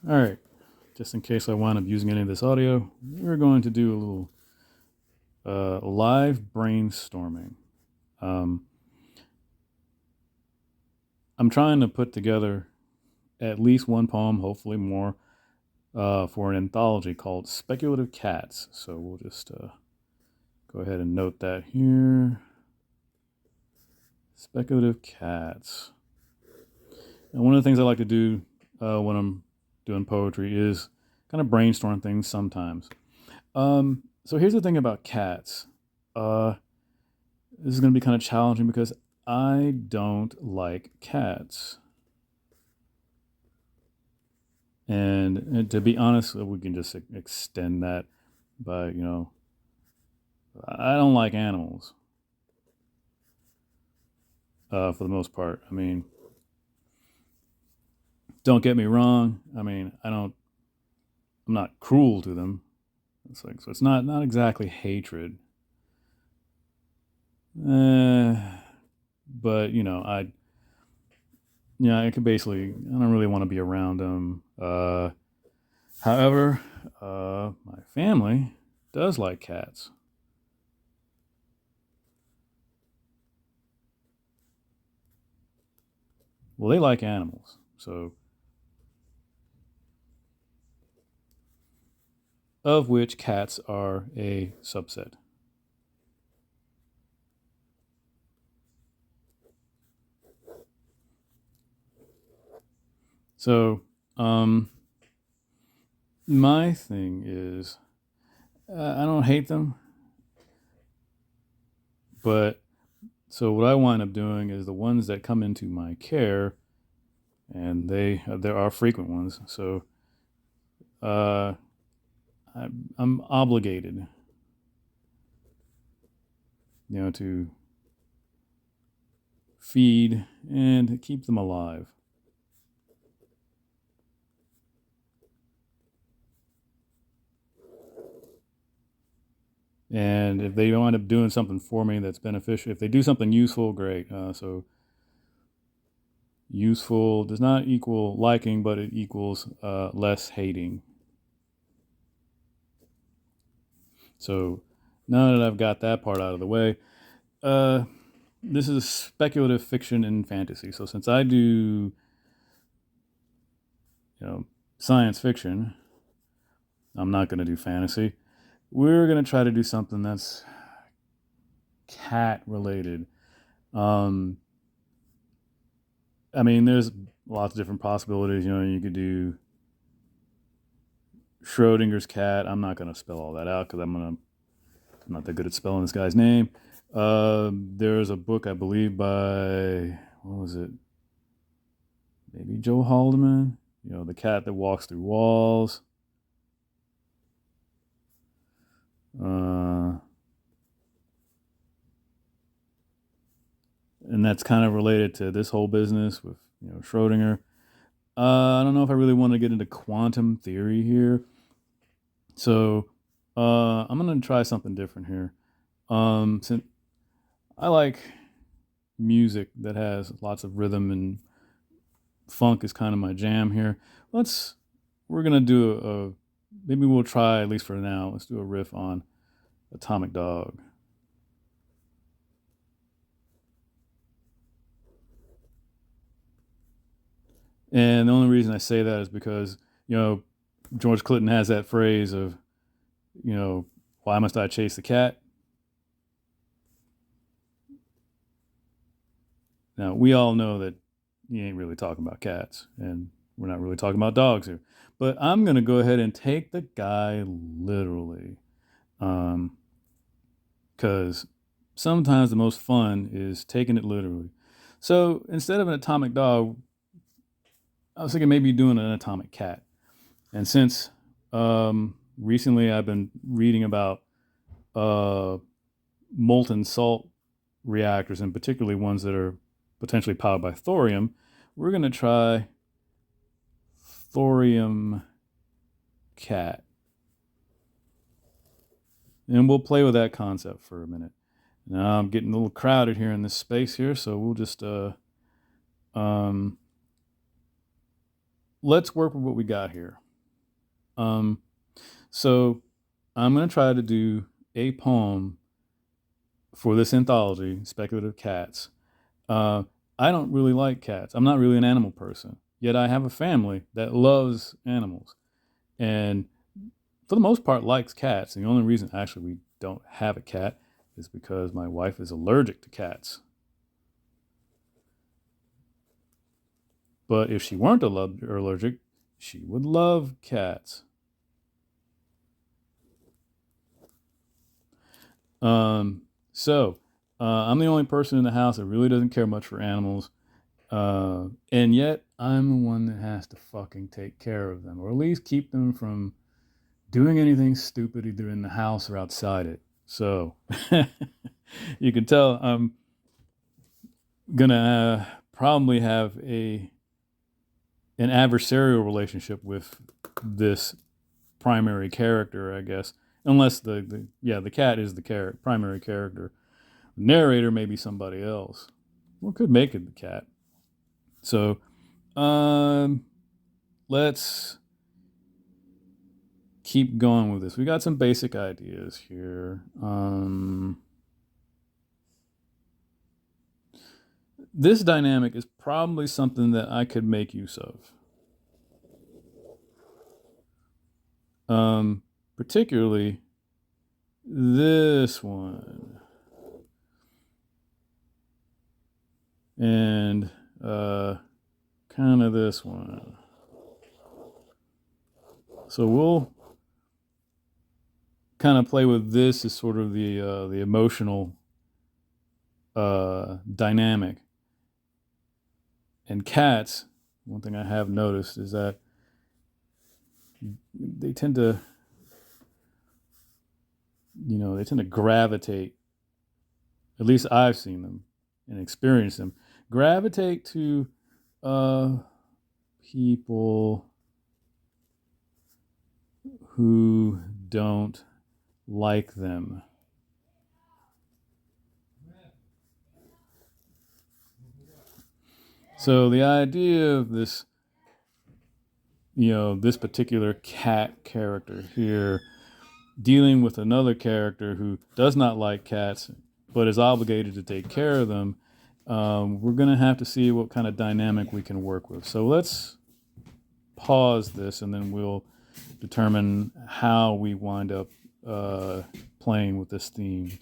All right, just in case I wind up using any of this audio, we're going to do a little live brainstorming. Um, I'm trying to put together at least one poem, hopefully more, for an anthology called Speculative Cats. So we'll just go ahead and note that here. Speculative Cats. And one of the things I like to do when I'm doing poetry is kind of brainstorm things sometimes. So here's the thing about cats. Uh, this is going to be kind of challenging because I don't like cats. And to be honest, we can just extend that by, I don't like animals for the most part. I mean, don't get me wrong. I mean, I'm not cruel to them. It's like, so it's not exactly hatred. But, I could basically, I don't really want to be around them. However, my family does like cats. Well, they like animals, so of which cats are a subset. So, my thing is, I don't hate them, but so what I wind up doing is the ones that come into my care, and there are frequent ones. So, uh, I'm obligated, to feed and keep them alive. And if they wind up doing something for me that's beneficial, if they do something useful, great. So useful does not equal liking, but it equals less hating. So now that I've got that part out of the way, uh, this is speculative fiction and fantasy. So since I do, science fiction, I'm not going to do fantasy. We're going to try to do something that's cat related. Um, I mean, there's lots of different possibilities. You could do Schrodinger's cat. I'm not going to spell all that out because I'm not that good at spelling this guy's name. There's a book I believe by what was it? Maybe Joe Haldeman. The cat that walks through walls. Uh, and that's kind of related to this whole business with Schrodinger. I don't know if I really want to get into quantum theory here, so I'm gonna try something different here. Since I like music that has lots of rhythm and funk is kind of my jam here. We're gonna do maybe we'll try at least for now. Let's do a riff on Atomic Dog. And the only reason I say that is because George Clinton has that phrase of why must I chase the cat? Now we all know that he ain't really talking about cats, and we're not really talking about dogs here. But I'm gonna go ahead and take the guy literally, because sometimes the most fun is taking it literally. So instead of an atomic dog, I was thinking maybe doing an atomic cat. And since recently I've been reading about uh, molten salt reactors, and particularly ones that are potentially powered by thorium, we're going to try thorium cat. And we'll play with that concept for a minute. Now I'm getting a little crowded here in this space here, so we'll just um, let's work with what we got here. So I'm going to try to do a poem for this anthology, Speculative Cats. I don't really like cats. I'm not really an animal person, yet I have a family that loves animals and for the most part likes cats. And the only reason actually we don't have a cat is because my wife is allergic to cats. But if she weren't allergic, she would love cats. So I'm the only person in the house that really doesn't care much for animals. And yet I'm the one that has to fucking take care of them, or at least keep them from doing anything stupid either in the house or outside it. So you can tell I'm gonna probably have an adversarial relationship with this primary character, I guess, unless the cat is the primary character. The narrator may be somebody else, or could make it the cat. So let's keep going with this. We got some basic ideas here. This dynamic is probably something that I could make use of. Particularly this one. And kind of this one. So we'll kind of play with this as sort of the emotional dynamic. And cats, one thing I have noticed is that they tend to gravitate, at least I've seen them and experienced them, gravitate to people who don't like them. So the idea of this, this particular cat character here dealing with another character who does not like cats but is obligated to take care of them, we're going to have to see what kind of dynamic we can work with. So let's pause this and then we'll determine how we wind up playing with this theme.